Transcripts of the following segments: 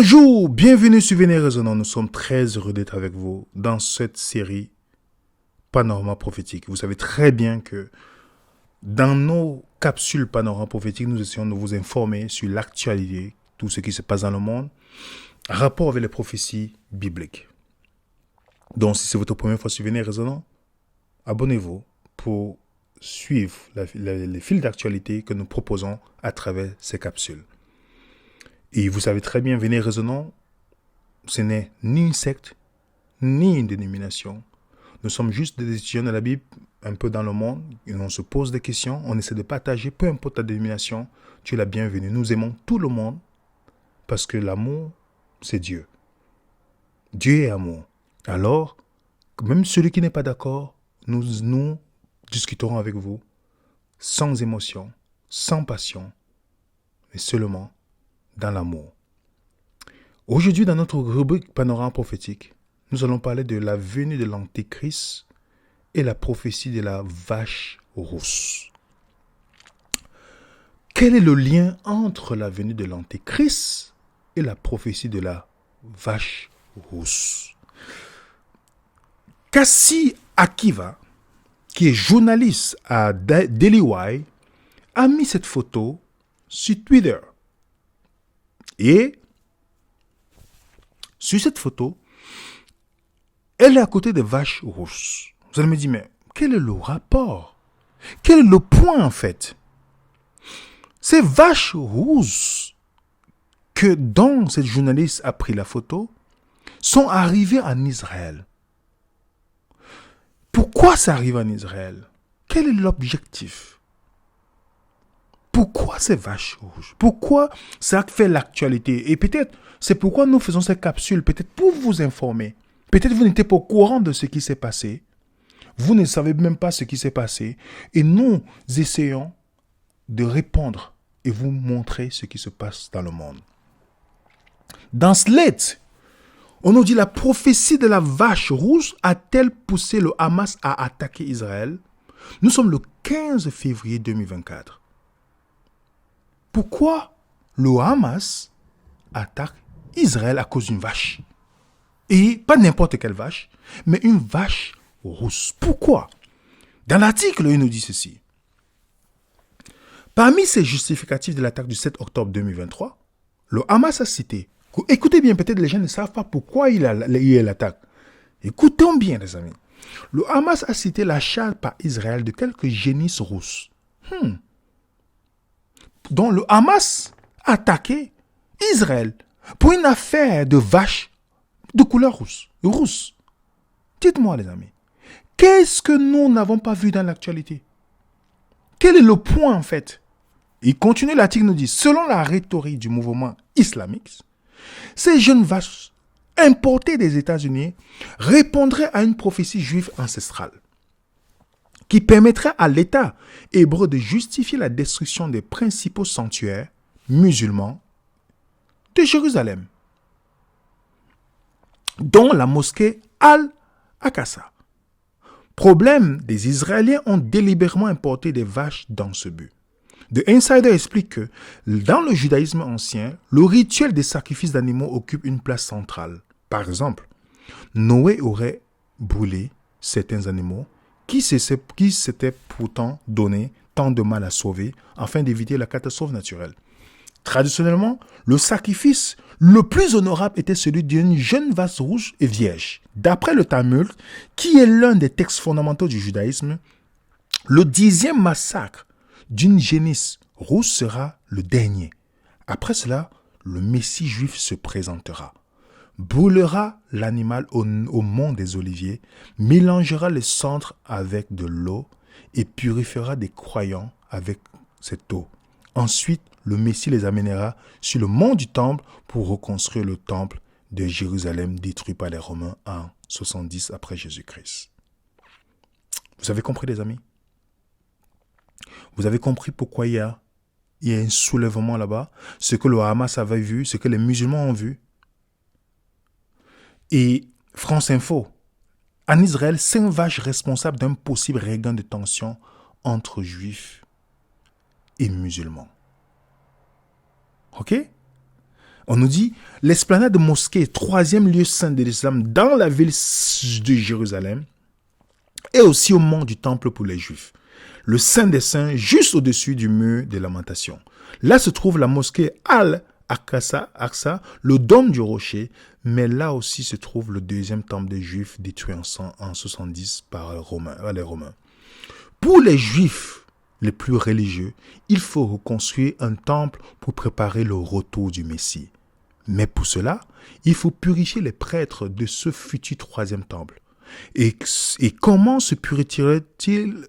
Bonjour, bienvenue sur Venez Résonant. Nous sommes très heureux d'être avec vous dans cette série Panorama prophétique. Vous savez très bien que dans nos capsules Panorama prophétique, nous essayons de vous informer sur l'actualité, tout ce qui se passe dans le monde, en rapport avec les prophéties bibliques. Donc, si c'est votre première fois sur Venez Résonant, abonnez-vous pour suivre les fils d'actualité que nous proposons à travers ces capsules. Et vous savez très bien, Venez Résonant, ce n'est ni une secte, ni une dénomination. Nous sommes juste des étudiants de la Bible, un peu dans le monde, et on se pose des questions, on essaie de partager, peu importe ta dénomination, tu es la bienvenue. Nous aimons tout le monde, parce que l'amour, c'est Dieu. Dieu est amour. Alors, même celui qui n'est pas d'accord, nous discuterons avec vous, sans émotion, sans passion, mais seulement dans l'amour. Aujourd'hui, dans notre rubrique Panorama prophétique, nous allons parler de la venue de l'Antéchrist et la prophétie de la vache rousse. Quel est le lien entre la venue de l'Antéchrist et la prophétie de la vache rousse? Cassie Akiva, qui est journaliste à Daily Wire, a mis cette photo sur Twitter. Et sur cette photo, elle est à côté des vaches rousses. Vous allez me dire, mais quel est le rapport? Quel est le point en fait? Ces vaches rousses que dont cette journaliste a pris la photo sont arrivées en Israël. Pourquoi ça arrive en Israël? Quel est l'objectif? Pourquoi ces vaches rouges? Pourquoi ça fait l'actualité? Et peut-être, c'est pourquoi nous faisons ces capsules, peut-être pour vous informer. Peut-être vous n'étiez pas au courant de ce qui s'est passé. Vous ne savez même pas ce qui s'est passé. Et nous essayons de répondre et vous montrer ce qui se passe dans le monde. Dans Slate, on nous dit la prophétie de la vache rouge a-t-elle poussé le Hamas à attaquer Israël? Nous sommes le 15 février 2024. Pourquoi le Hamas attaque Israël à cause d'une vache? Et pas n'importe quelle vache, mais une vache rousse. Pourquoi? Dans l'article, il nous dit ceci. Parmi ces justificatifs de l'attaque du 7 octobre 2023, le Hamas a cité, écoutez bien, peut-être les gens ne savent pas pourquoi il y a l'attaque. Écoutons bien, les amis. Le Hamas a cité l'achat par Israël de quelques génisses rousses. Donc le Hamas a attaqué Israël pour une affaire de vaches de couleur rousse. Dites-moi les amis, qu'est-ce que nous n'avons pas vu dans l'actualité? Quel est le point en fait? Il continue, l'article nous dit, selon la rhétorique du mouvement islamique, ces jeunes vaches importées des États-Unis répondraient à une prophétie juive ancestrale qui permettrait à l'État hébreu de justifier la destruction des principaux sanctuaires musulmans de Jérusalem, dont la mosquée Al-Aqsa. Problème, des Israéliens ont délibérément importé des vaches dans ce but. The Insider explique que dans le judaïsme ancien, le rituel des sacrifices d'animaux occupe une place centrale. Par exemple, Noé aurait brûlé certains animaux qui s'étaient pourtant donné tant de mal à sauver afin d'éviter la catastrophe naturelle. Traditionnellement, le sacrifice le plus honorable était celui d'une jeune vache rouge et vierge. D'après le Talmud, qui est l'un des textes fondamentaux du judaïsme, le 10e massacre d'une génisse rouge sera le dernier. Après cela, le Messie juif se présentera, brûlera l'animal au mont des Oliviers, mélangera le cendres avec de l'eau et purifiera des croyants avec cette eau. Ensuite, le Messie les amènera sur le mont du Temple pour reconstruire le temple de Jérusalem détruit par les Romains en 70 après Jésus-Christ. Vous avez compris les amis? Vous avez compris pourquoi il y a un soulèvement là-bas? Ce que le Hamas avait vu, ce que les musulmans ont vu. Et France Info, en Israël, 5 vaches responsables d'un possible regain de tension entre juifs et musulmans. Ok? On nous dit, l'esplanade de mosquée, troisième lieu saint de l'islam dans la ville de Jérusalem, et aussi au mont du temple pour les Juifs. Le Saint des Saints, juste au-dessus du mur des lamentations. Là se trouve la mosquée Al-Aqsa, le dôme du rocher, mais là aussi se trouve le deuxième temple des Juifs détruit en 70 par les Romains. Pour les Juifs les plus religieux, il faut reconstruire un temple pour préparer le retour du Messie. Mais pour cela, il faut purifier les prêtres de ce futur troisième temple. Et comment se purifierait-il,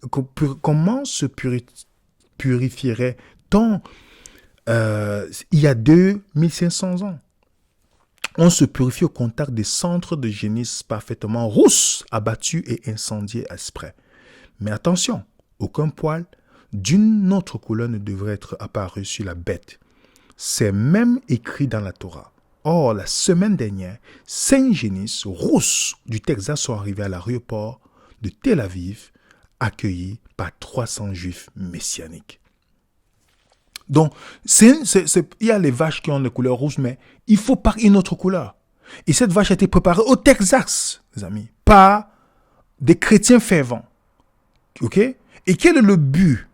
purifierait-on il y a 2500 ans? On se purifie au contact des centres de génisses parfaitement rousses, abattus et incendiés exprès. Mais attention, aucun poil d'une autre couleur ne devrait être apparu sur la bête. C'est même écrit dans la Torah. Or, la semaine dernière, 5 génisses rousses du Texas sont arrivées à l'aéroport de Tel Aviv, accueillis par 300 juifs messianiques. Donc, il y a les vaches qui ont la couleur rouge, mais il faut pas une autre couleur. Et cette vache a été préparée au Texas, les amis, par des chrétiens fervents. OK? Et quel est le but?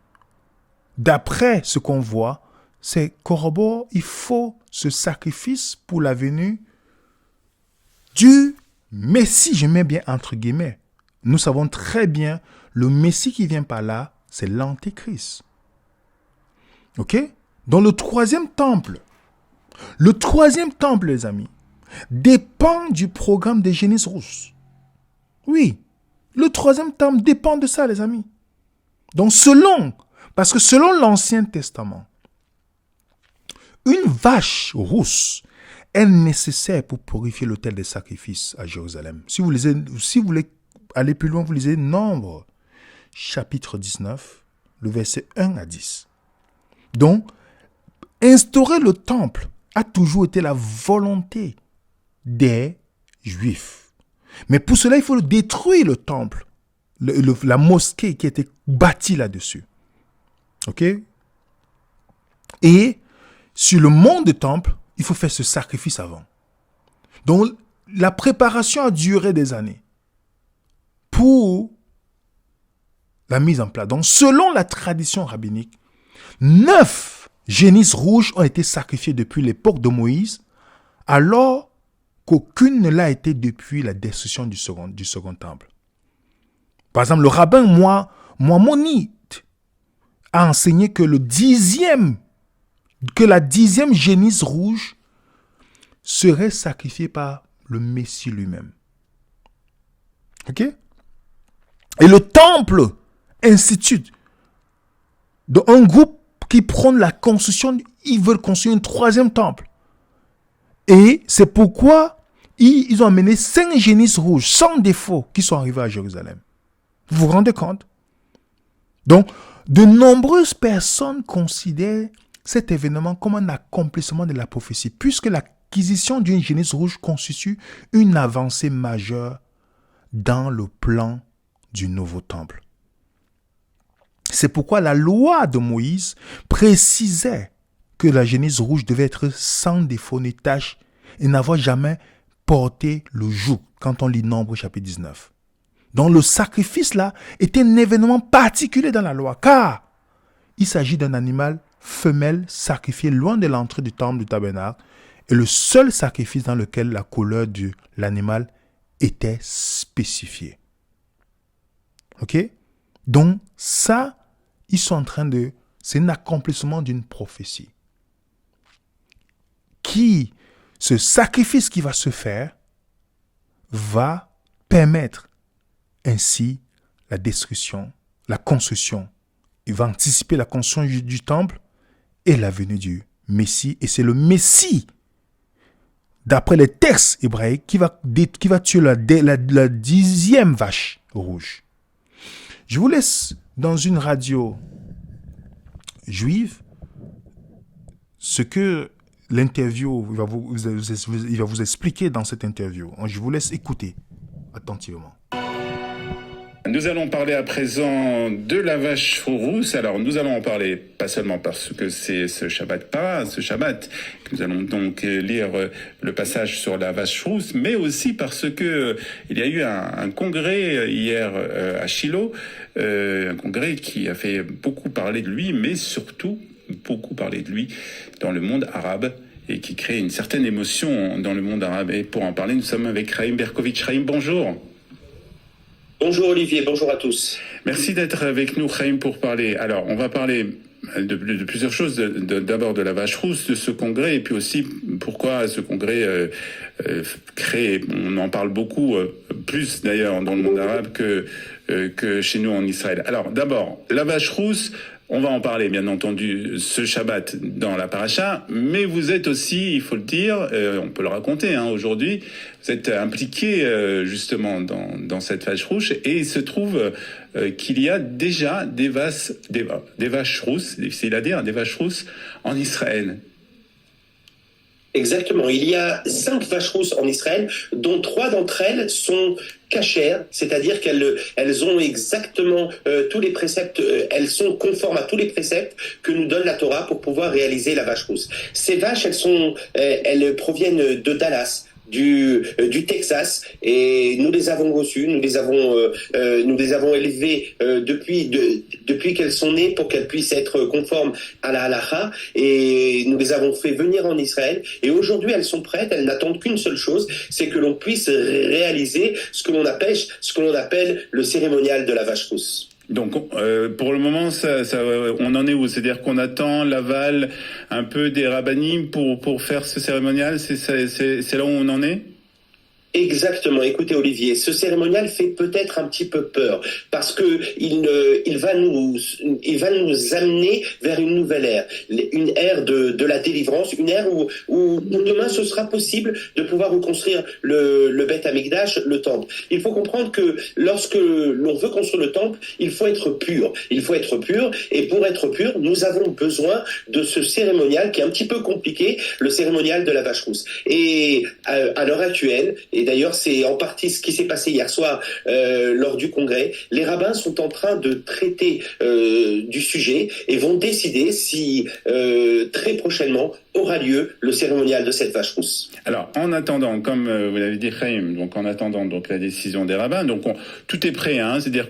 D'après ce qu'on voit, c'est corrobore, il faut ce sacrifice pour la venue du Messie, je mets bien entre guillemets. Nous savons très bien, le Messie qui vient par là, c'est l'Antéchrist. Ok? Dans le troisième temple, les amis, dépend du programme des génisses rousses. Oui, le troisième temple dépend de ça, les amis. Donc parce que selon l'Ancien Testament, une vache rousse est nécessaire pour purifier l'autel des sacrifices à Jérusalem. Si vous voulez aller plus loin, vous lisez Nombre, chapitre 19, le verset 1 à 10. Donc, instaurer le temple a toujours été la volonté des Juifs. Mais pour cela, il faut détruire le temple, la mosquée qui était bâtie là-dessus. OK? Et sur le mont du temple, il faut faire ce sacrifice avant. Donc, la préparation a duré des années pour la mise en place. Donc, selon la tradition rabbinique, 9 génisses rouges ont été sacrifiées depuis l'époque de Moïse, alors qu'aucune ne l'a été depuis la destruction du second temple. Par exemple, le rabbin Maïmonide a enseigné que la 10e génisse rouge serait sacrifiée par le Messie lui-même. Ok? Et le temple institue un groupe qui prône la construction, ils veulent construire un troisième temple. Et c'est pourquoi ils ont amené 5 génisses rouges sans défaut qui sont arrivés à Jérusalem. Vous vous rendez compte? Donc, de nombreuses personnes considèrent cet événement comme un accomplissement de la prophétie, puisque l'acquisition d'une génisse rouge constitue une avancée majeure dans le plan du nouveau temple. C'est pourquoi la loi de Moïse précisait que la génisse rouge devait être sans défaut ni tache et n'avoir jamais porté le joug, quand on lit Nombre chapitre 19. Donc le sacrifice là était un événement particulier dans la loi, car il s'agit d'un animal femelle sacrifié loin de l'entrée du temple du tabernacle et le seul sacrifice dans lequel la couleur de l'animal était spécifiée. Ok? Donc ça, ils sont en train c'est un accomplissement d'une prophétie. Ce sacrifice qui va se faire va permettre ainsi la destruction, la construction. Il va anticiper la construction du temple et la venue du Messie. Et c'est le Messie, d'après les textes hébraïques, qui va tuer la 10e vache rouge. Je vous laisse dans une radio juive ce que l'interview il va vous expliquer dans cette interview. Je vous laisse écouter attentivement. Nous allons parler à présent de la vache rousse. Alors, nous allons en parler pas seulement parce que c'est ce Shabbat pas, ce Shabbat, que nous allons donc lire le passage sur la vache rousse, mais aussi parce que il y a eu un congrès hier à Shiloh, un congrès qui a fait beaucoup parler de lui, mais surtout beaucoup parler de lui dans le monde arabe et qui crée une certaine émotion dans le monde arabe. Et pour en parler, nous sommes avec Chaim Berkovitch. Chaim, bonjour. Bonjour Olivier, bonjour à tous. Merci d'être avec nous, Chaim, pour parler. Alors, on va parler de plusieurs choses. D'abord de la vache rousse, de ce congrès, et puis aussi pourquoi ce congrès crée, on en parle beaucoup, plus d'ailleurs dans le monde arabe que chez nous en Israël. Alors, d'abord, la vache rousse. On va en parler, bien entendu, ce Shabbat dans la paracha, mais vous êtes aussi, il faut le dire, on peut le raconter aujourd'hui, vous êtes impliqué justement dans cette vache rouge, et il se trouve qu'il y a déjà des vaches rousses, difficile à dire, des vaches rousses en Israël. Exactement, il y a 5 vaches rousses en Israël, dont 3 d'entre elles sont cachères, c'est-à-dire qu'elles ont exactement tous les préceptes, elles sont conformes à tous les préceptes que nous donne la Torah pour pouvoir réaliser la vache rousse. Ces vaches, elles proviennent de Dallas, du Texas, et nous les avons reçues, nous les avons élevées depuis qu'elles sont nées pour qu'elles puissent être conformes à la halacha, et nous les avons fait venir en Israël, et aujourd'hui elles sont prêtes, elles n'attendent qu'une seule chose, c'est que l'on puisse réaliser ce que l'on appelle le cérémonial de la vache rousse. Donc, pour le moment, on en est où? C'est-à-dire qu'on attend l'aval un peu des rabbinim pour faire ce cérémonial. C'est là où on en est? Exactement. Écoutez Olivier, ce cérémonial fait peut-être un petit peu peur parce que il va nous amener vers une nouvelle ère, une ère de la délivrance, une ère où demain ce sera possible de pouvoir reconstruire le Beth Amikdash, le temple. Il faut comprendre que lorsque l'on veut construire le temple, il faut être pur. Il faut être pur, et pour être pur, nous avons besoin de ce cérémonial qui est un petit peu compliqué, le cérémonial de la vache rousse. Et à l'heure actuelle, et d'ailleurs, c'est en partie ce qui s'est passé hier soir lors du congrès. Les rabbins sont en train de traiter du sujet et vont décider si très prochainement aura lieu le cérémonial de cette vache rousse. Alors, en attendant, comme vous l'avez dit, Chaim, donc en attendant donc la décision des rabbins, donc tout est prêt, hein, c'est-à-dire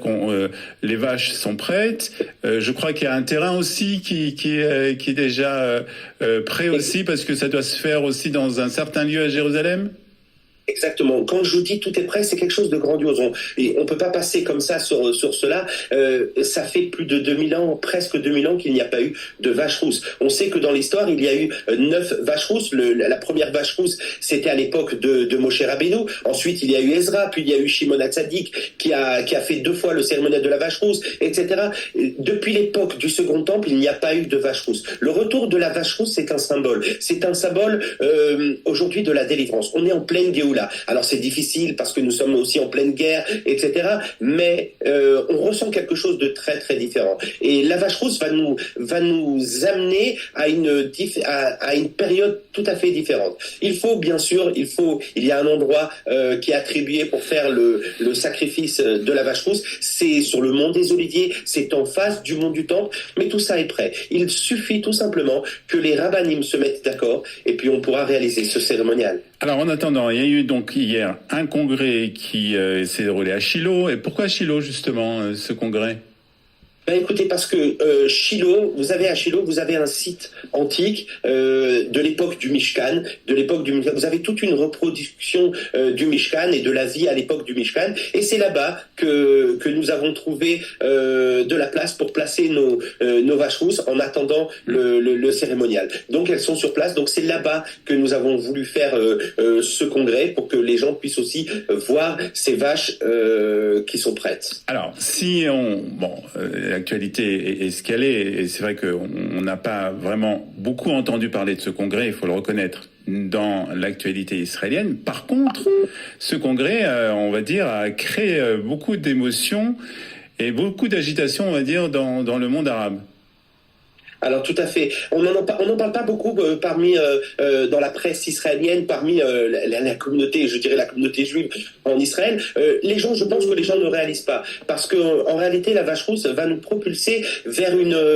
les vaches sont prêtes. Je crois qu'il y a un terrain aussi qui est déjà prêt aussi, parce que ça doit se faire aussi dans un certain lieu à Jérusalem. Exactement. Quand je vous dis tout est prêt, c'est quelque chose de grandiose. On peut pas passer comme ça sur cela. Ça fait plus de 2000 ans, presque 2000 ans qu'il n'y a pas eu de vache rousse. On sait que dans l'histoire, il y a eu 9 vaches rousses. La première vache rousse, c'était à l'époque de Moshe Rabbeinu. Ensuite, il y a eu Ezra, puis il y a eu Shimon HaTzadik qui a fait 2 fois le cérémonial de la vache rousse, etc. Depuis l'époque du Second Temple, il n'y a pas eu de vache rousse. Le retour de la vache rousse, c'est un symbole. C'est un symbole aujourd'hui de la délivrance. On est en pleine Géoula. Alors c'est difficile parce que nous sommes aussi en pleine guerre, etc. Mais on ressent quelque chose de très très différent. Et la vache rousse va nous amener à une période tout à fait différente. Il y a un endroit qui est attribué pour faire le sacrifice de la vache rousse. C'est sur le mont des Oliviers, c'est en face du mont du Temple, mais tout ça est prêt. Il suffit tout simplement que les rabbinim se mettent d'accord et puis on pourra réaliser ce cérémonial. Alors en attendant, il y a eu donc hier un congrès qui s'est déroulé à Shiloh. Et pourquoi Shiloh justement, ce congrès? Ben écoutez, parce que Shiloh, à Shiloh, vous avez un site antique de l'époque du Mishkan, vous avez toute une reproduction du Mishkan et de la vie à l'époque du Mishkan, et c'est là-bas que nous avons trouvé de la place pour placer nos vaches rousses en attendant le cérémonial. Donc elles sont sur place, donc c'est là-bas que nous avons voulu faire ce congrès pour que les gens puissent aussi voir ces vaches qui sont prêtes. Alors, si l'actualité est ce qu'elle est, et c'est vrai qu'on n'a pas vraiment beaucoup entendu parler de ce congrès, il faut le reconnaître, dans l'actualité israélienne. Par contre, ce congrès, on va dire, a créé beaucoup d'émotions et beaucoup d'agitation, on va dire, dans le monde arabe. Alors tout à fait. On n'en parle pas beaucoup dans la presse israélienne, parmi la communauté, je dirais la communauté juive en Israël. Je pense que les gens ne réalisent pas, parce que en réalité, la vache rousse va nous propulser vers une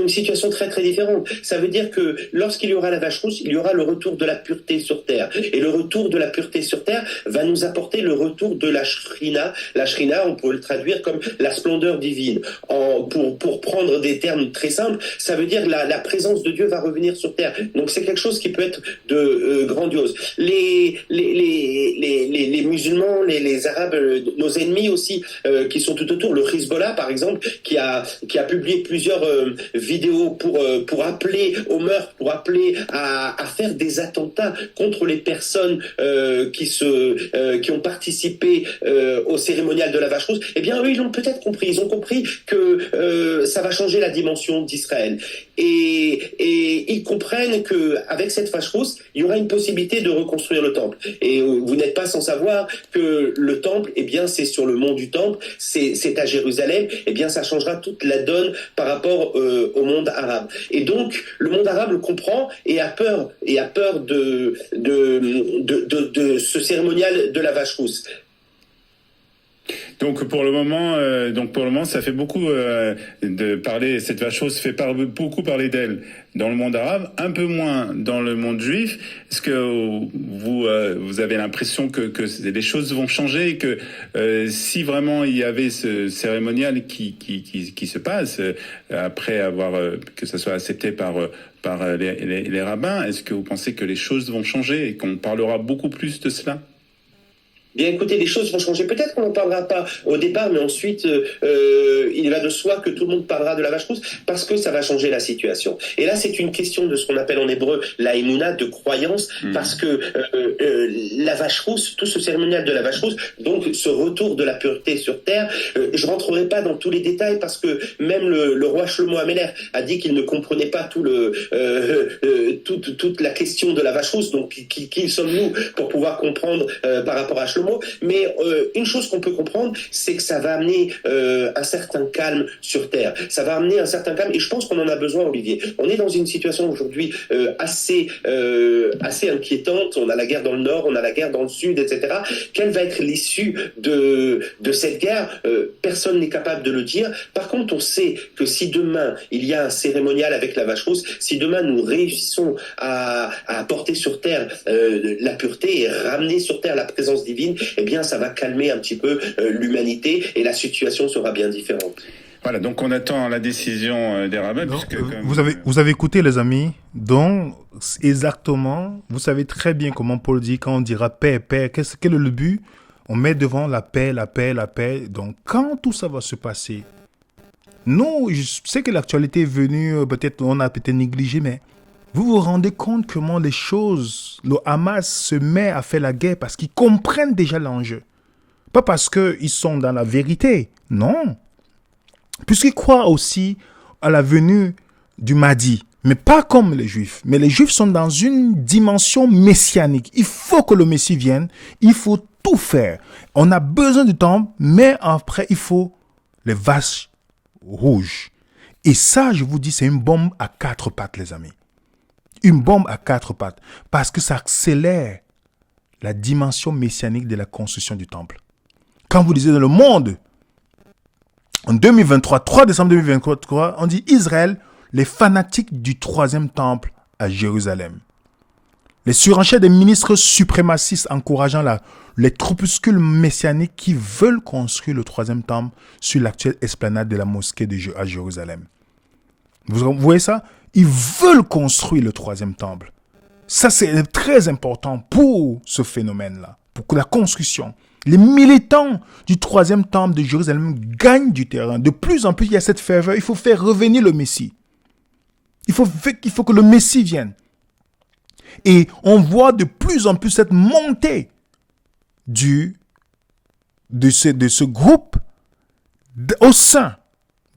situation très très différente. Ça veut dire que lorsqu'il y aura la vache rousse, il y aura le retour de la pureté sur terre. Et le retour de la pureté sur terre va nous apporter le retour de la shrina. La shrina, on peut le traduire comme la splendeur divine. Pour prendre des termes très simples, ça veut dire la présence de Dieu va revenir sur terre. Donc c'est quelque chose qui peut être grandiose. Les musulmans, les arabes, nos ennemis aussi, qui sont tout autour, le Hezbollah par exemple, qui a publié plusieurs vidéos pour appeler au meurtre, pour appeler à faire des attentats contre les personnes qui ont participé au cérémonial de la vache rousse. Eh bien, eux, ils l'ont peut-être compris. Ils ont compris que ça va changer la dimension d'Israël. Et ils comprennent qu'avec cette vache rousse, il y aura une possibilité de reconstruire le temple. Et vous n'êtes pas sans savoir que le temple, eh bien, c'est sur le mont du temple, c'est à Jérusalem. Eh bien, ça changera toute la donne par rapport au monde arabe. Et donc, le monde arabe le comprend et a peur de ce cérémonial de la vache rousse. Donc pour le moment, ça fait beaucoup de parler. Cette vache rousse fait beaucoup parler d'elle dans le monde arabe, un peu moins dans le monde juif. Est-ce que vous avez l'impression que les choses vont changer et que si vraiment il y avait ce cérémonial qui se passe après avoir que ça soit accepté par les rabbins, est-ce que vous pensez que les choses vont changer et qu'on parlera beaucoup plus de cela? Bien écoutez, les choses vont changer. Peut-être qu'on n'en parlera pas au départ, mais ensuite, il va de soi que tout le monde parlera de la vache rousse parce que ça va changer la situation. Et là, c'est une question de ce qu'on appelle en hébreu la émouna, de croyance, parce que la vache rousse, tout ce cérémonial de la vache rousse, donc ce retour de la pureté sur terre, je rentrerai pas dans tous les détails parce que même le roi Shlomo Améler a dit qu'il ne comprenait pas toute la question de la vache rousse. Donc, qui sommes-nous pour pouvoir comprendre par rapport à Shlomo? Mais une chose qu'on peut comprendre, c'est que ça va amener un certain calme sur terre. Ça va amener un certain calme, et je pense qu'on en a besoin, Olivier. On est dans une situation aujourd'hui assez inquiétante. On a la guerre dans le nord, on a la guerre dans le sud, etc. Quelle va être l'issue de cette guerre? Personne n'est capable de le dire. Par contre, on sait que si demain il y a un cérémonial avec la vache rousse, si demain nous réussissons à apporter sur terre la pureté et ramener sur terre la présence divine, eh bien, ça va calmer un petit peu l'humanité et la situation sera bien différente. Voilà, donc on attend la décision des rabbins. Vous avez écouté, les amis. Donc, exactement, vous savez très bien comment Paul dit quand on dira paix, paix. Quel est le but? On met devant la paix, la paix, la paix. Donc, quand tout ça va se passer, nous, je sais que l'actualité est venue, on a peut-être négligé, mais vous vous rendez compte comment les choses, le Hamas se met à faire la guerre parce qu'ils comprennent déjà l'enjeu. Pas parce qu'ils sont dans la vérité, non. Puisqu'ils croient aussi à la venue du Mahdi, mais pas comme les Juifs. Mais les Juifs sont dans une dimension messianique. Il faut que le Messie vienne, il faut tout faire. On a besoin du temps, mais après, il faut les vaches rouges. Et ça, je vous dis, c'est une bombe à 4 pattes, les amis. Une bombe à 4 pattes, parce que ça accélère la dimension messianique de la construction du temple. Quand vous lisez dans Le Monde, en 2023, 3 décembre 2023, on dit Israël, les fanatiques du 3e temple à Jérusalem. Les surenchères des ministres suprémacistes encourageant les troupuscules messianiques qui veulent construire le 3e temple sur l'actuelle esplanade de la mosquée à Jérusalem. Vous voyez ça? Ils veulent construire le 3e temple. Ça, c'est très important pour ce phénomène-là, pour la construction. Les militants du 3e temple de Jérusalem gagnent du terrain. De plus en plus, il y a cette ferveur. Il faut faire revenir le Messie. Il faut que le Messie vienne. Et on voit de plus en plus cette montée de ce groupe au sein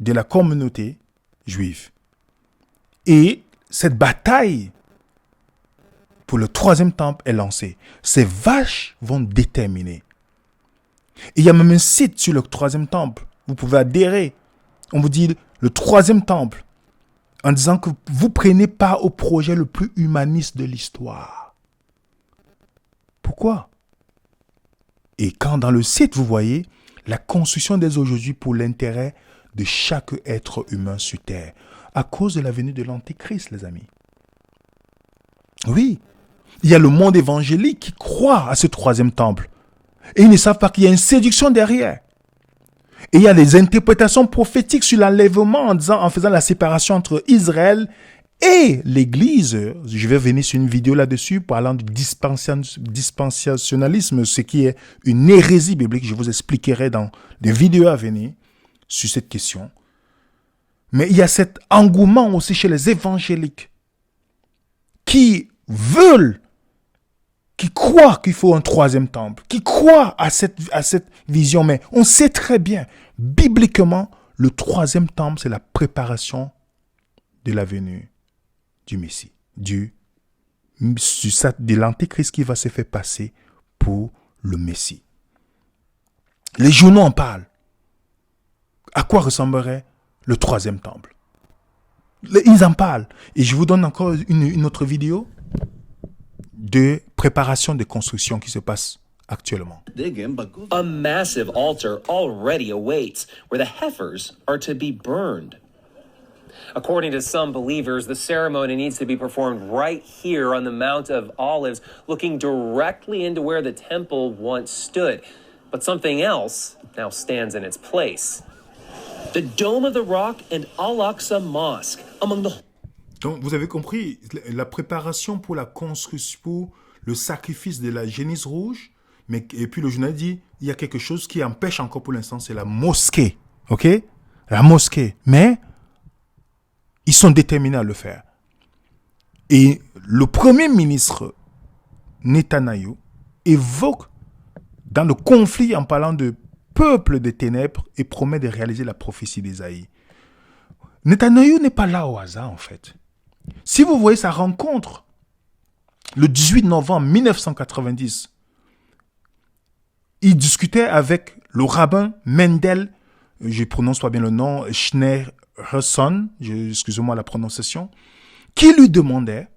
de la communauté juive. Et cette bataille pour le 3e temple est lancée. Ces vaches vont déterminer. Et il y a même un site sur le 3e temple. Vous pouvez adhérer. On vous dit le troisième temple, en disant que vous prenez part au projet le plus humaniste de l'histoire. Pourquoi? Et quand dans le site, vous voyez, la construction dès aujourd'hui pour l'intérêt de chaque être humain sur Terre, à cause de la venue de l'Antéchrist, les amis. Oui, il y a le monde évangélique qui croit à ce troisième temple. Et ils ne savent pas qu'il y a une séduction derrière. Et il y a des interprétations prophétiques sur l'enlèvement en faisant la séparation entre Israël et l'Église. Je vais venir sur une vidéo là-dessus parlant du dispensationalisme, ce qui est une hérésie biblique. Je vous expliquerai dans des vidéos à venir sur cette question. Mais il y a cet engouement aussi chez les évangéliques qui veulent, qui croient qu'il faut un troisième temple, qui croient à cette vision. Mais on sait très bien, bibliquement, le troisième temple, c'est la préparation de la venue du Messie, de l'Antéchrist qui va se faire passer pour le Messie. Les journaux en parlent. À quoi ressemblerait le troisième temple? Ils en parlent. Et je vous donne encore une autre vidéo de préparation de construction qui se passe actuellement. A massive altar already awaits, where the heifers are to be burned. According to some believers, the ceremony needs to be performed right here on the Mount of Olives, looking directly into where the temple once stood. But something else now stands in its place. The Dome of the Rock and Al-Aqsa Mosque, among the... Donc, vous avez compris, la préparation pour la construction, pour le sacrifice de la génisse rouge, et puis le journal dit, il y a quelque chose qui empêche encore pour l'instant, c'est la mosquée. Ok? La mosquée. Mais, ils sont déterminés à le faire. Et le premier ministre, Netanyahou, évoque dans le conflit en parlant de peuple des ténèbres et promet de réaliser la prophétie d'Ésaïe. Netanyahou n'est pas là au hasard, en fait. Si vous voyez sa rencontre, le 18 novembre 1990, il discutait avec le rabbin Mendel, je prononce pas bien le nom, Schneerson, excusez-moi la prononciation, qui lui demandait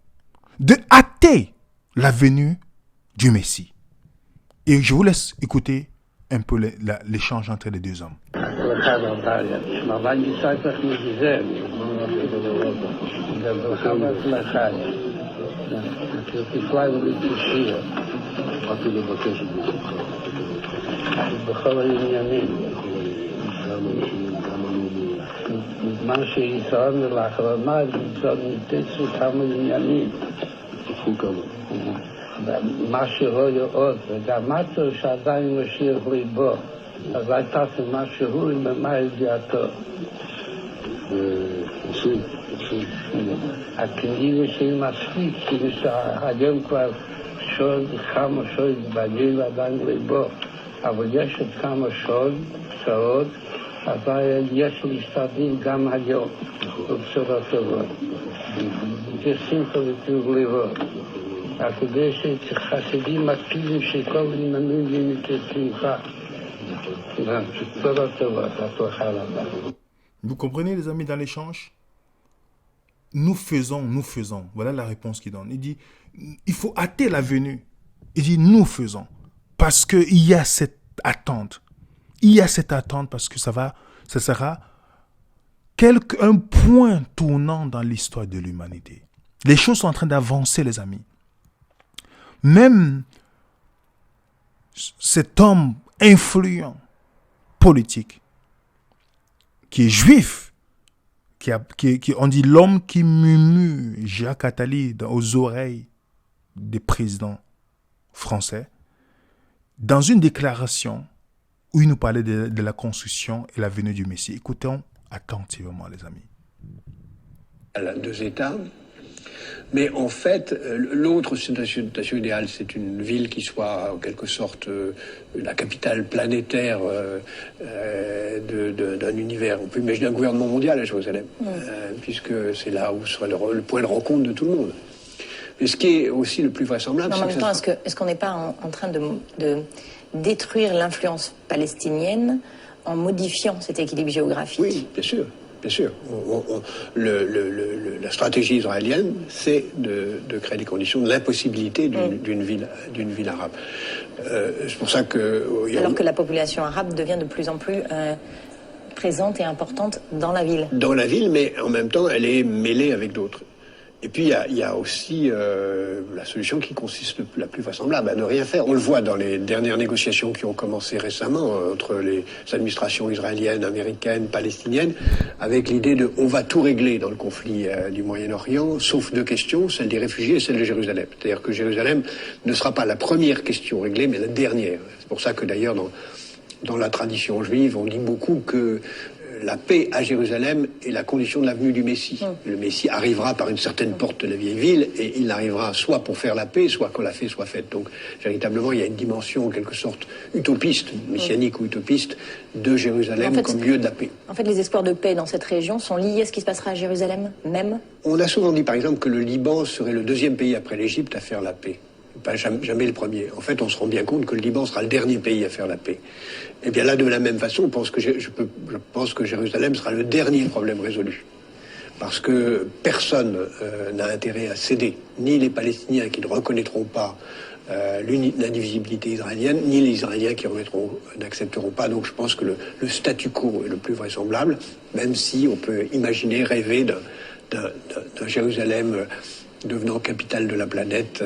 de hâter la venue du Messie. Et je vous laisse écouter un peu l'échange entre les deux hommes. מה שרואה עוד, וגם משהו שעדיין משאיר ליבו, אז הייתה משהו במה ידיעתו. הכנראה שהיא מספיק, כאילו שהיום כבר כמה שעות בגיל עדיין ליבו, אבל יש עוד כמה שעות, אז יש להשתדל גם היום, ובשורות טובות. ושמחה וטוב ליבו. Vous comprenez, les amis, dans l'échange? Nous faisons. Voilà la réponse qu'il donne. Il dit, il faut hâter la venue. Il dit, nous faisons. Parce qu'il y a cette attente. Il y a cette attente parce que ça sera un point tournant dans l'histoire de l'humanité. Les choses sont en train d'avancer, les amis. Même cet homme influent, politique, qui est juif, on dit l'homme qui murmure Jacques Attali aux oreilles des présidents français, dans une déclaration où il nous parlait de la construction et la venue du Messie. Écoutons attentivement, les amis. Deux États. Mais en fait, l'autre situation idéale, c'est une ville qui soit en quelque sorte la capitale planétaire d'un univers. On peut imaginer un gouvernement mondial à Jérusalem, puisque c'est là où sera le point de rencontre de tout le monde. Mais ce qui est aussi le plus vraisemblable, c'est en même temps, est-ce qu'on n'est pas en train de détruire l'influence palestinienne en modifiant cet équilibre géographique? Oui, bien sûr. Bien sûr. La stratégie israélienne, c'est de créer les conditions de l'impossibilité d'une ville arabe. C'est pour ça que... Alors que la population arabe devient de plus en plus présente et importante dans la ville. Dans la ville, mais en même temps, elle est mêlée avec d'autres. Et puis, il y a aussi la solution qui consiste la plus vraisemblable à ne rien faire. On le voit dans les dernières négociations qui ont commencé récemment entre les administrations israéliennes, américaines, palestiniennes, avec l'idée de on va tout régler dans le conflit du Moyen-Orient, sauf deux questions, celle des réfugiés et celle de Jérusalem. C'est-à-dire que Jérusalem ne sera pas la première question réglée, mais la dernière. C'est pour ça que d'ailleurs, dans la tradition juive, on dit beaucoup que la paix à Jérusalem est la condition de la venue du Messie. Le Messie arrivera par une certaine porte de la vieille ville et il arrivera soit pour faire la paix, soit quand la paix soit faite. Donc, véritablement, il y a une dimension, en quelque sorte, utopiste, messianique ou utopiste, de Jérusalem comme lieu de la paix. En fait, les espoirs de paix dans cette région sont liés à ce qui se passera à Jérusalem même. On a souvent dit, par exemple, que le Liban serait le deuxième pays après l'Égypte à faire la paix. Pas jamais le premier. En fait, on se rend bien compte que le Liban sera le dernier pays à faire la paix. Et bien là, de la même façon, je pense que Jérusalem sera le dernier problème résolu. Parce que personne n'a intérêt à céder, ni les Palestiniens qui ne reconnaîtront pas l'indivisibilité israélienne, ni les Israéliens qui n'accepteront pas. Donc je pense que le statu quo est le plus vraisemblable, même si on peut imaginer, rêver d'un Jérusalem devenant capitale de la planète,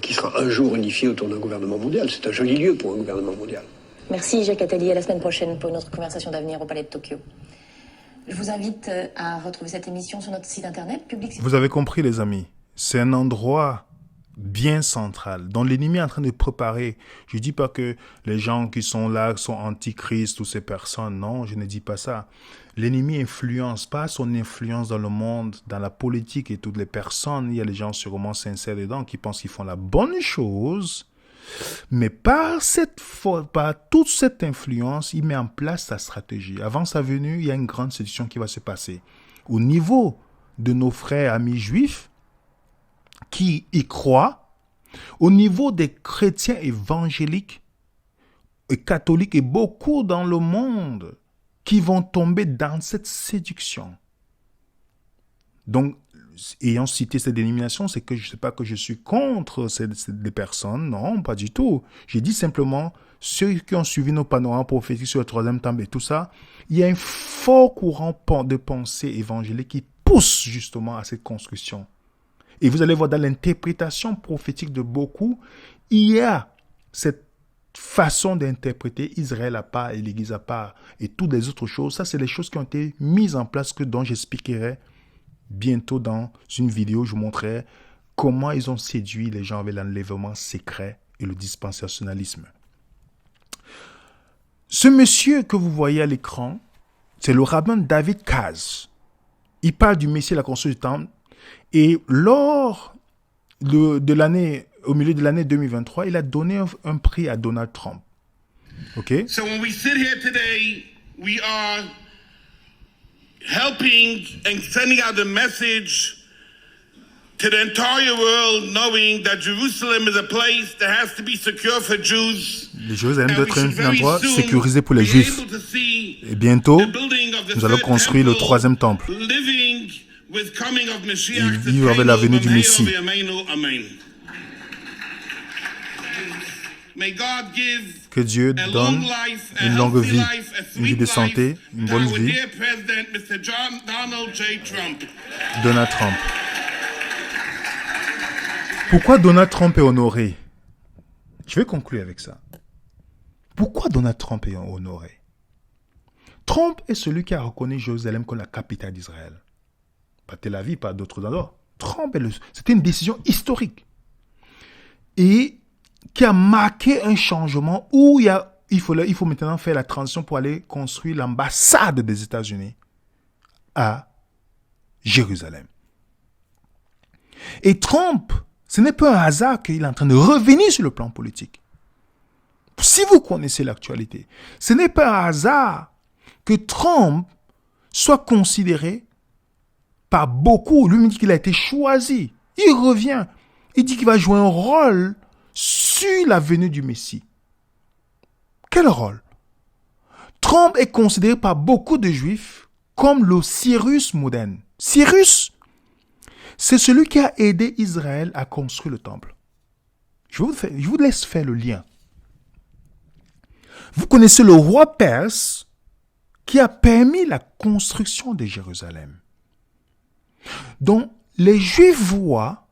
qui sera un jour unifié autour d'un gouvernement mondial. C'est un joli lieu pour un gouvernement mondial. Merci Jacques Attali, à la semaine prochaine pour une autre conversation d'avenir au Palais de Tokyo. Je vous invite à retrouver cette émission sur notre site internet public. Vous avez compris les amis, c'est un endroit bien central dont l'ennemi est en train de préparer. Je ne dis pas que les gens qui sont là sont antichrist ou ces personnes, non, je ne dis pas ça. L'ennemi influence, pas son influence dans le monde, dans la politique et toutes les personnes. Il y a des gens sûrement sincères dedans qui pensent qu'ils font la bonne chose, mais par toute cette influence, il met en place sa stratégie. Avant sa venue, il y a une grande séduction qui va se passer. Au niveau de nos frères amis juifs qui y croient, au niveau des chrétiens évangéliques et catholiques et beaucoup dans le monde qui vont tomber dans cette séduction. Donc, ayant cité cette dénomination, c'est que je ne sais pas que je suis contre ces personnes, non, pas du tout. J'ai dit simplement, ceux qui ont suivi nos panoramas prophétiques sur le troisième temple et tout ça, il y a un fort courant de pensée évangélique qui pousse justement à cette construction. Et vous allez voir dans l'interprétation prophétique de beaucoup, il y a cette façon d'interpréter Israël à part et l'Église à part et toutes les autres choses. Ça, c'est les choses qui ont été mises en place dont j'expliquerai bientôt dans une vidéo. Je vous montrerai comment ils ont séduit les gens avec l'enlèvement secret et le dispensationalisme. Ce monsieur que vous voyez à l'écran, c'est le rabbin David Kaz. Il parle du Messie et la construction du temple. Et lors au milieu de l'année 2023, il a donné un prix à Donald Trump. OK? So when we sit here today, we are helping and sending out a message to the entire world, knowing that Jerusalem is a place that has to be secure for Jews. Jérusalem doit être un endroit sécurisé pour les Juifs. Et bientôt, nous allons construire le troisième temple. Et vivre avec la venue du Messie. Que Dieu donne une longue vie, une vie de santé, une bonne vie. Donald Trump. Pourquoi Donald Trump est honoré? Je vais conclure avec ça. Pourquoi Donald Trump est honoré? Trump est celui qui a reconnu Jérusalem comme la capitale d'Israël. Pas Tel Aviv, pas d'autres endroits. Trump c'était une décision historique. Et qui a marqué un changement où il faut maintenant faire la transition pour aller construire l'ambassade des États-Unis à Jérusalem. Et Trump, ce n'est pas un hasard qu'il est en train de revenir sur le plan politique. Si vous connaissez l'actualité, ce n'est pas un hasard que Trump soit considéré par beaucoup. Lui me dit qu'il a été choisi. Il revient. Il dit qu'il va jouer un rôle sur la venue du Messie. Quel rôle? Trump est considéré par beaucoup de Juifs comme le Cyrus moderne. Cyrus, c'est celui qui a aidé Israël à construire le temple. Je vous laisse faire le lien. Vous connaissez le roi perse qui a permis la construction de Jérusalem. Donc, les Juifs voient,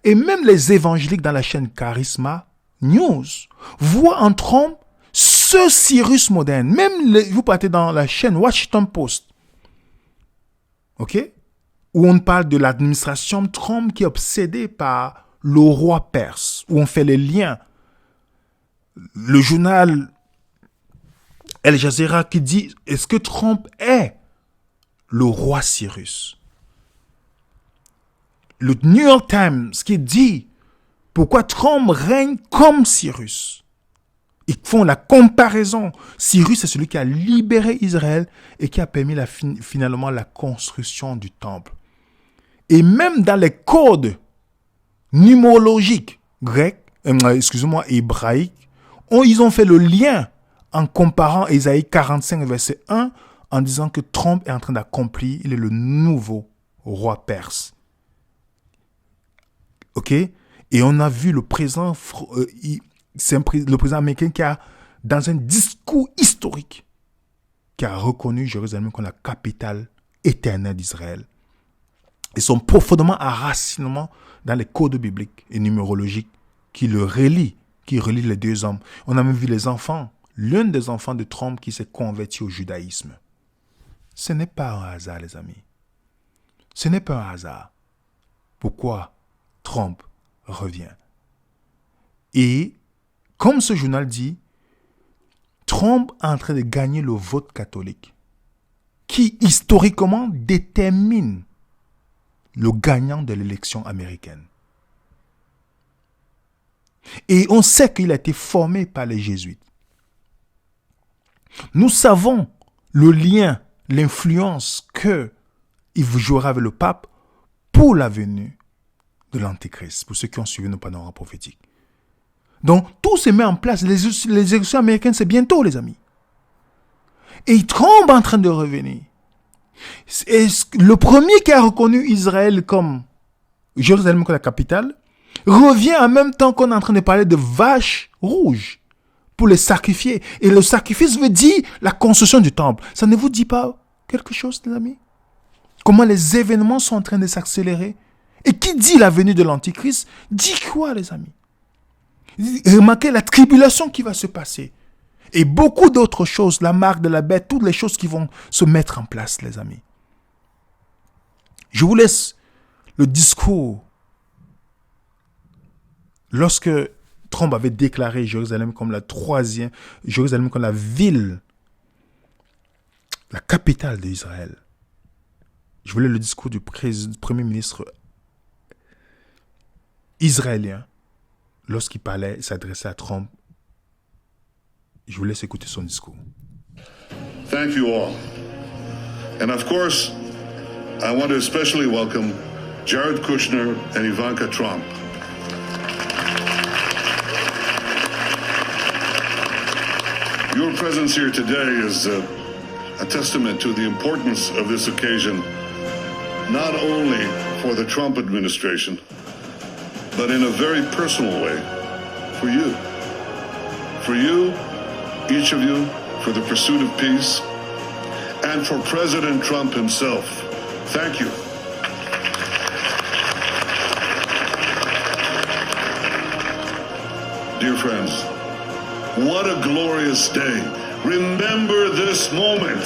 et même les évangéliques dans la chaîne Charisma News, voient en Trump ce Cyrus moderne. Même vous partez dans la chaîne Washington Post, ok, où on parle de l'administration Trump qui est obsédée par le roi perse, où on fait les liens. Le journal Al Jazeera qui dit, est-ce que Trump est le roi Cyrus? Le New York Times qui dit, pourquoi Trump règne comme Cyrus? Ils font la comparaison. Cyrus, c'est celui qui a libéré Israël et qui a permis finalement la construction du temple. Et même dans les codes numérologiques grecs, hébraïques, ils ont fait le lien en comparant Ésaïe 45, verset 1, en disant que Trump est en train d'accomplir, il est le nouveau roi perse. Ok? Et on a vu le président, le président américain qui a, dans un discours historique, qui a reconnu Jérusalem comme la capitale éternelle d'Israël. Et son profondément enracinement dans les codes bibliques et numérologiques qui relient les deux hommes. On a même vu les enfants, l'un des enfants de Trump qui s'est converti au judaïsme. Ce n'est pas un hasard, les amis. Ce n'est pas un hasard. Pourquoi Trump revient? Et comme ce journal dit, Trump est en train de gagner le vote catholique qui historiquement détermine le gagnant de l'élection américaine. Et on sait qu'il a été formé par les jésuites. Nous savons le lien, l'influence qu'il jouera avec le pape pour la venue de l'Antéchrist, pour ceux qui ont suivi nos panoramas prophétiques. Donc, tout se met en place. Les élections américaines, c'est bientôt, les amis. Et Trump est en train de revenir. Et le premier qui a reconnu Israël comme Jérusalem comme la capitale revient en même temps qu'on est en train de parler de vaches rouges pour les sacrifier. Et le sacrifice veut dire la construction du temple. Ça ne vous dit pas quelque chose, les amis? Comment les événements sont en train de s'accélérer? Et qui dit la venue de l'Antichrist dit quoi, les amis? Remarquez la tribulation qui va se passer. Et beaucoup d'autres choses, la marque de la bête, toutes les choses qui vont se mettre en place, les amis. Je vous laisse le discours lorsque Trump avait déclaré Jérusalem comme la troisième, Jérusalem comme la ville, la capitale d'Israël. Je voulais le discours du premier ministre israélien lorsqu'il parlait, s'adressait à Trump. Je vous laisse écouter son discours. Thank you all. And of course, I want to especially welcome Jared Kushner and Ivanka Trump. Your presence here today is a testament to the importance of this occasion, not only for the Trump administration, but in a very personal way, for you. For you, each of you, for the pursuit of peace, and for President Trump himself. Thank you. Dear friends, what a glorious day. Remember this moment.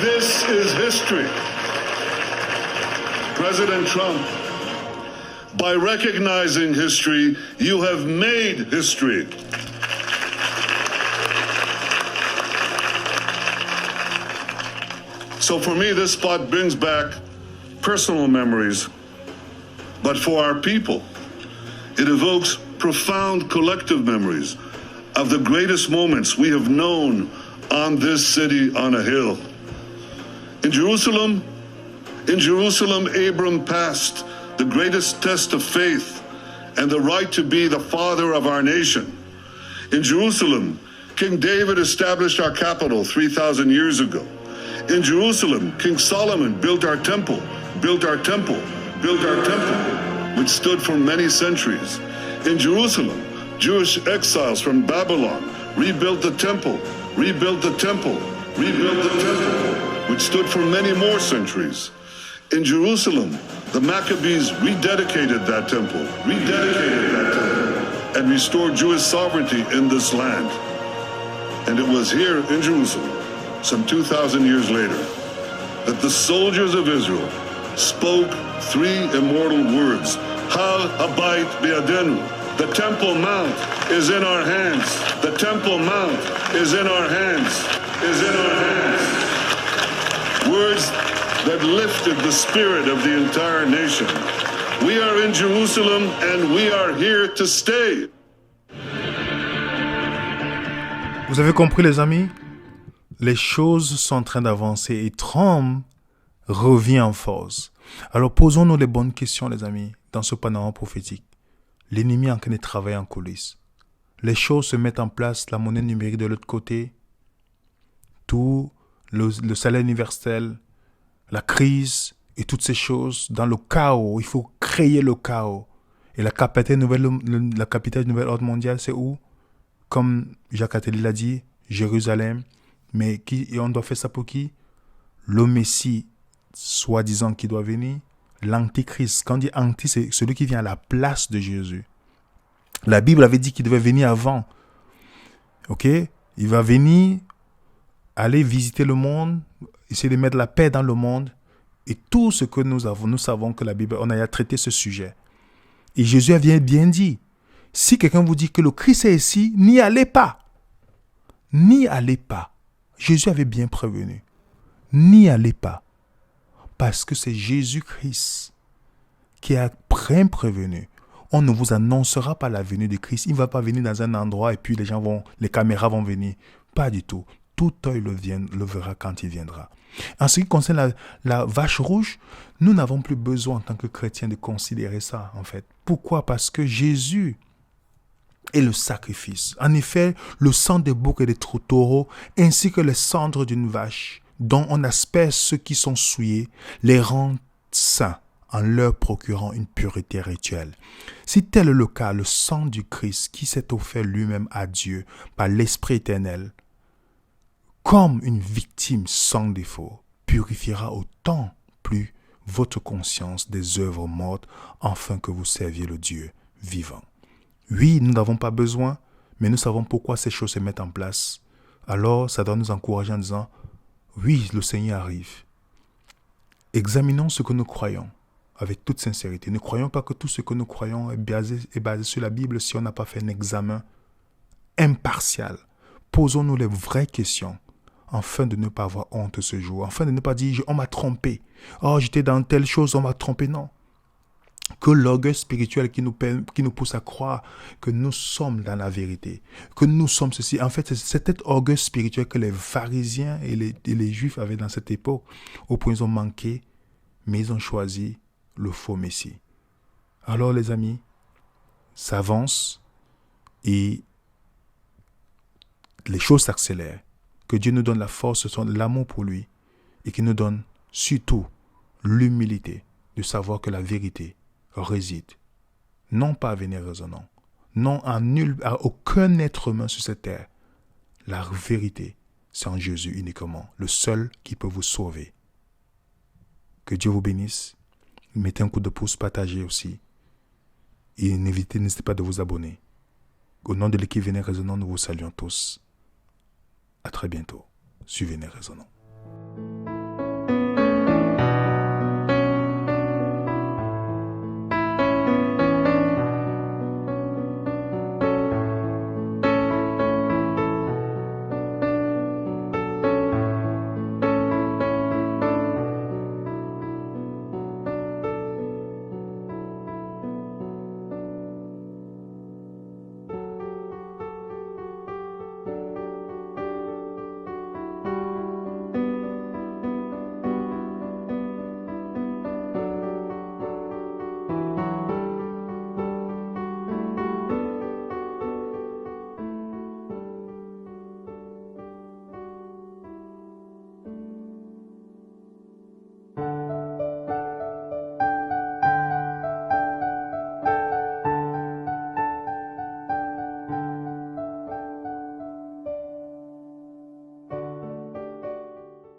This is history. President Trump, by recognizing history, you have made history. So for me, this spot brings back personal memories, but for our people, it evokes profound collective memories of the greatest moments we have known on this city on a hill. In Jerusalem, Abram passed the greatest test of faith and the right to be the father of our nation. In Jerusalem, King David established our capital 3,000 years ago. In Jerusalem, King Solomon built our temple, which stood for many centuries. In Jerusalem, Jewish exiles from Babylon rebuilt the temple, which stood for many more centuries. In Jerusalem, the Maccabees rededicated that temple, and restored Jewish sovereignty in this land. And it was here in Jerusalem, some 2,000 years later, that the soldiers of Israel spoke three immortal words, Hal Habayit Be'adenu. The Temple Mount is in our hands. The Temple Mount is in our hands. Words that lifted the spirit of the entire nation. We are in Jerusalem and we are here to stay. Vous avez compris, les amis? Les choses sont en train d'avancer et Trump revient en force. Alors posons-nous les bonnes questions, les amis, dans ce panorama prophétique. L'ennemi est en train de travailler en coulisses. Les choses se mettent en place, la monnaie numérique de l'autre côté, tout le salaire universel, la crise et toutes ces choses dans le chaos. Il faut créer le chaos. Et la capitale nouvelle ordre mondial, c'est où? Comme Jacques Attali l'a dit, Jérusalem. Mais on doit faire ça pour qui? Le Messie, soi-disant, qui doit venir. L'Antichrist. Quand on dit Anti, c'est celui qui vient à la place de Jésus. La Bible avait dit qu'il devait venir avant. Ok? Il va venir, aller visiter le monde, essayer de mettre la paix dans le monde. Et tout ce que nous savons que la Bible, on a traité ce sujet. Et Jésus avait bien dit, si quelqu'un vous dit que le Christ est ici, n'y allez pas. N'y allez pas. Jésus avait bien prévenu. N'y allez pas. Parce que c'est Jésus-Christ qui a prévenu. On ne vous annoncera pas la venue de Christ. Il ne va pas venir dans un endroit et puis les caméras vont venir. Pas du tout. Tout œil le verra quand il viendra. En ce qui concerne la vache rouge, nous n'avons plus besoin en tant que chrétiens de considérer ça, en fait. Pourquoi? Parce que Jésus est le sacrifice. En effet, le sang des boucs et des taureaux, ainsi que les cendres d'une vache, dont on asperge ceux qui sont souillés, les rend saints en leur procurant une pureté rituelle. Si tel est le cas, le sang du Christ qui s'est offert lui-même à Dieu par l'Esprit éternel, comme une victime sans défaut, purifiera autant plus votre conscience des œuvres mortes, afin que vous serviez le Dieu vivant. Oui, nous n'avons pas besoin, mais nous savons pourquoi ces choses se mettent en place. Alors, ça doit nous encourager en disant, oui, le Seigneur arrive. Examinons ce que nous croyons avec toute sincérité. Ne croyons pas que tout ce que nous croyons est basé sur la Bible si on n'a pas fait un examen impartial. Posons-nous les vraies questions afin de ne pas avoir honte ce jour, afin de ne pas dire, on m'a trompé. Oh, j'étais dans telle chose, on m'a trompé. Non. Que l'orgueil spirituel qui nous pousse à croire que nous sommes dans la vérité, que nous sommes ceci. En fait, c'est cet orgueil spirituel que les pharisiens et les juifs avaient dans cette époque, au point où ils ont manqué, mais ils ont choisi le faux Messie. Alors les amis, ça avance et les choses s'accélèrent. Que Dieu nous donne la force, l'amour pour lui et qu'il nous donne surtout l'humilité de savoir que la vérité réside, non pas à venir raisonnant, non à aucun être humain sur cette terre. La vérité, c'est en Jésus uniquement, le seul qui peut vous sauver. Que Dieu vous bénisse. Mettez un coup de pouce, partagez aussi. Et n'hésitez pas de vous abonner. Au nom de l'équipe Venez Raisonnant, nous vous saluons tous. À très bientôt. Suivez Venez Raisonnant.